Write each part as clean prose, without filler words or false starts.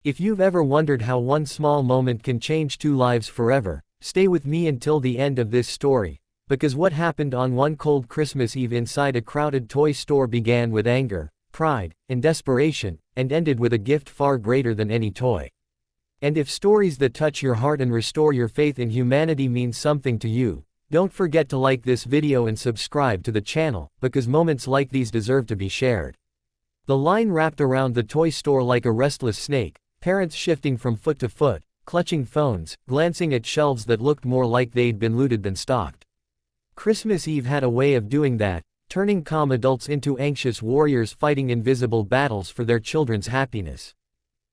If you've ever wondered how one small moment can change two lives forever, stay with me until the end of this story, because what happened on one cold Christmas Eve inside a crowded toy store began with anger, pride, and desperation, and ended with a gift far greater than any toy. And if stories that touch your heart and restore your faith in humanity mean something to you, don't forget to like this video and subscribe to the channel, because moments like these deserve to be shared. The line wrapped around the toy store like a restless snake, parents shifting from foot to foot, clutching phones, glancing at shelves that looked more like they'd been looted than stocked. Christmas Eve had a way of doing that, turning calm adults into anxious warriors fighting invisible battles for their children's happiness.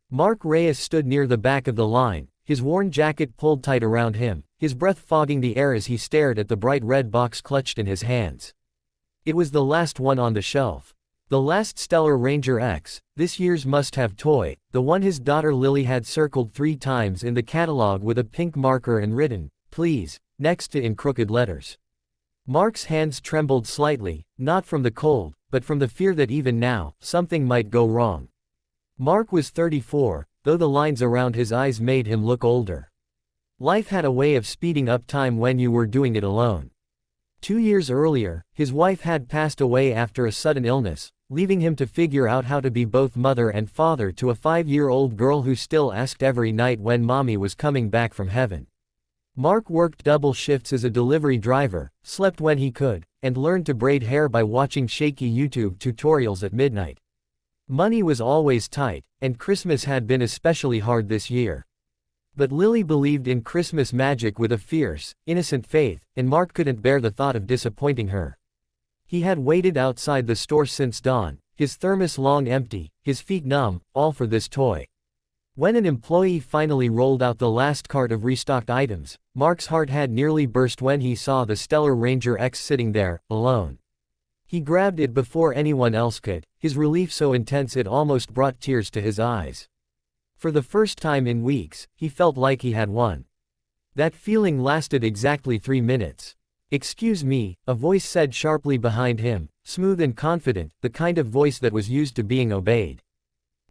Mark Reyes stood near the back of the line, his worn jacket pulled tight around him, his breath fogging the air as he stared at the bright red box clutched in his hands. It was the last one on the shelf. The last Stellar Ranger X, this year's must-have toy, the one his daughter Lily had circled 3 times in the catalog with a pink marker and written, "Please," next to in crooked letters. Mark's hands trembled slightly, not from the cold, but from the fear that even now, something might go wrong. Mark was 34, though the lines around his eyes made him look older. Life had a way of speeding up time when you were doing it alone. 2 years earlier, his wife had passed away after a sudden illness, leaving him to figure out how to be both mother and father to a 5-year-old girl who still asked every night when mommy was coming back from heaven. Mark worked double shifts as a delivery driver, slept when he could, and learned to braid hair by watching shaky YouTube tutorials at midnight. Money was always tight, and Christmas had been especially hard this year. But Lily believed in Christmas magic with a fierce, innocent faith, and Mark couldn't bear the thought of disappointing her. He had waited outside the store since dawn, his thermos long empty, his feet numb, all for this toy. When an employee finally rolled out the last cart of restocked items, Mark's heart had nearly burst when he saw the Stellar Ranger X sitting there, alone. He grabbed it before anyone else could, his relief so intense it almost brought tears to his eyes. For the first time in weeks, he felt like he had won. That feeling lasted exactly 3 minutes. "Excuse me," a voice said sharply behind him, smooth and confident, the kind of voice that was used to being obeyed.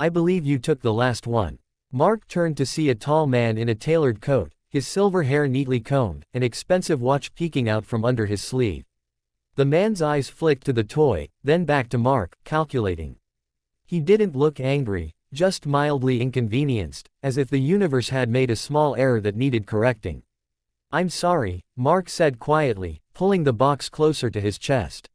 "I believe you took the last one." Mark turned to see a tall man in a tailored coat, his silver hair neatly combed, an expensive watch peeking out from under his sleeve. The man's eyes flicked to the toy, then back to Mark, calculating. He didn't look angry, just mildly inconvenienced, as if the universe had made a small error that needed correcting. "I'm sorry," Mark said quietly, pulling the box closer to his chest.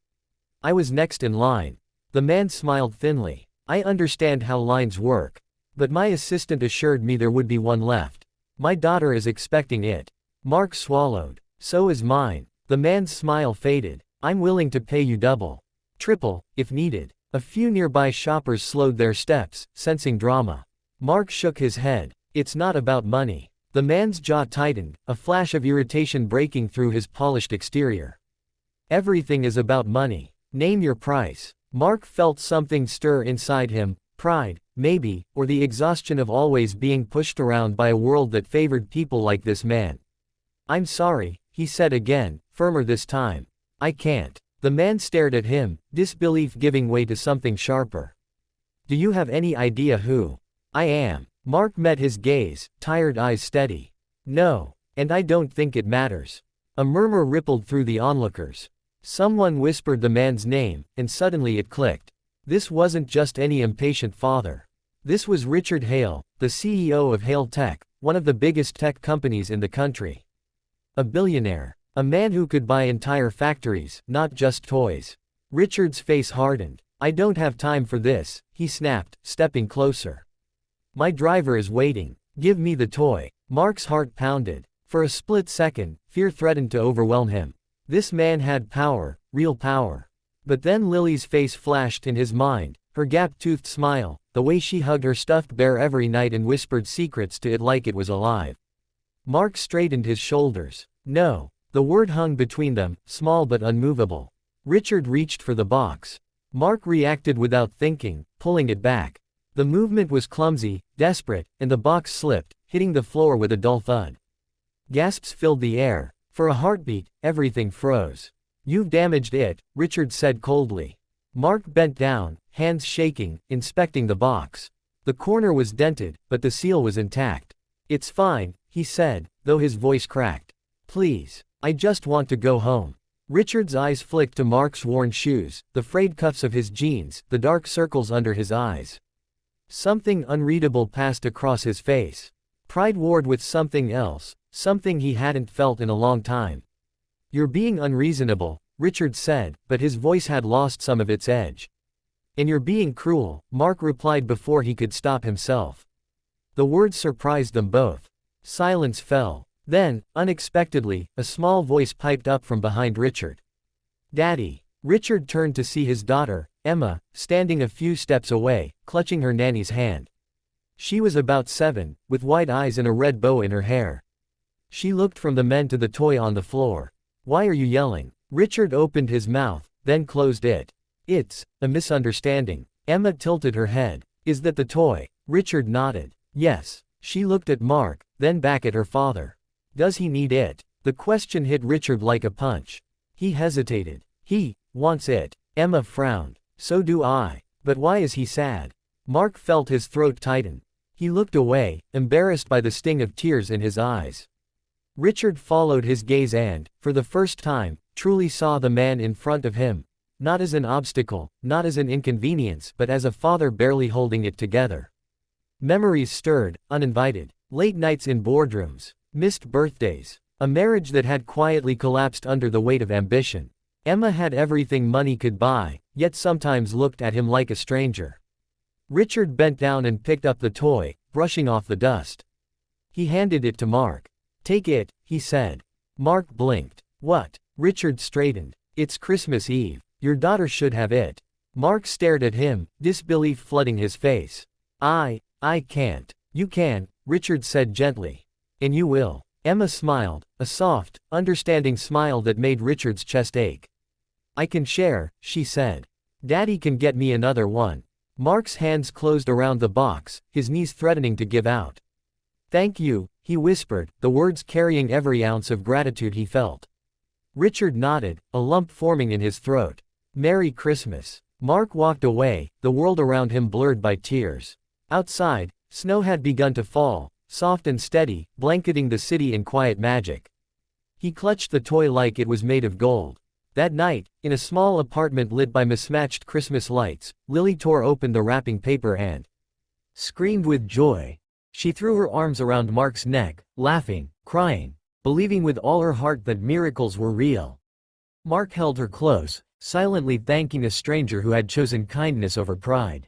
"I was next in line." The man smiled thinly. "I understand how lines work. But my assistant assured me there would be one left. My daughter is expecting it." Mark swallowed. "So is mine." The man's smile faded. "I'm willing to pay you double. Triple, if needed." A few nearby shoppers slowed their steps, sensing drama. Mark shook his head. "It's not about money." The man's jaw tightened, a flash of irritation breaking through his polished exterior. "Everything is about money. Name your price." Mark felt something stir inside him, pride, maybe, or the exhaustion of always being pushed around by a world that favored people like this man. "I'm sorry," he said again, firmer this time. "I can't." The man stared at him, disbelief giving way to something sharper. "Do you have any idea who I am?" Mark met his gaze, tired eyes steady. "No. And I don't think it matters." A murmur rippled through the onlookers. Someone whispered the man's name, and suddenly it clicked. This wasn't just any impatient father. This was Richard Hale, the CEO of Hale Tech, one of the biggest tech companies in the country. A billionaire. A man who could buy entire factories, not just toys. Richard's face hardened. "I don't have time for this," he snapped, stepping closer. "My driver is waiting. Give me the toy." Mark's heart pounded. For a split second, fear threatened to overwhelm him. This man had power, real power. But then Lily's face flashed in his mind, her gap-toothed smile, the way she hugged her stuffed bear every night and whispered secrets to it like it was alive. Mark straightened his shoulders. "No." The word hung between them, small but unmovable. Richard reached for the box. Mark reacted without thinking, pulling it back. The movement was clumsy, desperate, and the box slipped, hitting the floor with a dull thud. Gasps filled the air. For a heartbeat, everything froze. "You've damaged it," Richard said coldly. Mark bent down, hands shaking, inspecting the box. The corner was dented, but the seal was intact. "It's fine," he said, though his voice cracked. "Please. I just want to go home." Richard's eyes flicked to Mark's worn shoes, the frayed cuffs of his jeans, the dark circles under his eyes. Something unreadable passed across his face. Pride warred with something else, something he hadn't felt in a long time. "You're being unreasonable," Richard said, but his voice had lost some of its edge. "And you're being cruel," Mark replied before he could stop himself. The words surprised them both. Silence fell. Then, unexpectedly, a small voice piped up from behind Richard. "Daddy." Richard turned to see his daughter, Emma, standing a few steps away, clutching her nanny's hand. She was about 7, with white eyes and a red bow in her hair. She looked from the men to the toy on the floor. "Why are you yelling?" Richard opened his mouth, then closed it. "It's a misunderstanding." Emma tilted her head. "Is that the toy?" Richard nodded. "Yes." She looked at Mark, then back at her father. "Does he need it?" The question hit Richard like a punch. He hesitated. "He wants it." Emma frowned. "So do I. But why is he sad?" Mark felt his throat tighten. He looked away, embarrassed by the sting of tears in his eyes. Richard followed his gaze and, for the first time, truly saw the man in front of him. Not as an obstacle, not as an inconvenience, but as a father barely holding it together. Memories stirred, uninvited. Late nights in boardrooms. Missed birthdays. A marriage that had quietly collapsed under the weight of ambition. Emma had everything money could buy, yet sometimes looked at him like a stranger. Richard bent down and picked up the toy, brushing off the dust. He handed it to Mark. "Take it," he said. Mark blinked. "What?" Richard straightened. "It's Christmas Eve. Your daughter should have it." Mark stared at him, disbelief flooding his face. I can't." "You can," Richard said gently. "And you will." Emma smiled, a soft, understanding smile that made Richard's chest ache. "I can share," she said. "Daddy can get me another one." Mark's hands closed around the box, his knees threatening to give out. "Thank you," he whispered, the words carrying every ounce of gratitude he felt. Richard nodded, a lump forming in his throat. "Merry Christmas." Mark walked away, the world around him blurred by tears. Outside, snow had begun to fall, soft and steady, blanketing the city in quiet magic. He clutched the toy like it was made of gold. That night, in a small apartment lit by mismatched Christmas lights, Lily tore open the wrapping paper and screamed with joy. She threw her arms around Mark's neck, laughing, crying, believing with all her heart that miracles were real. Mark held her close, silently thanking a stranger who had chosen kindness over pride.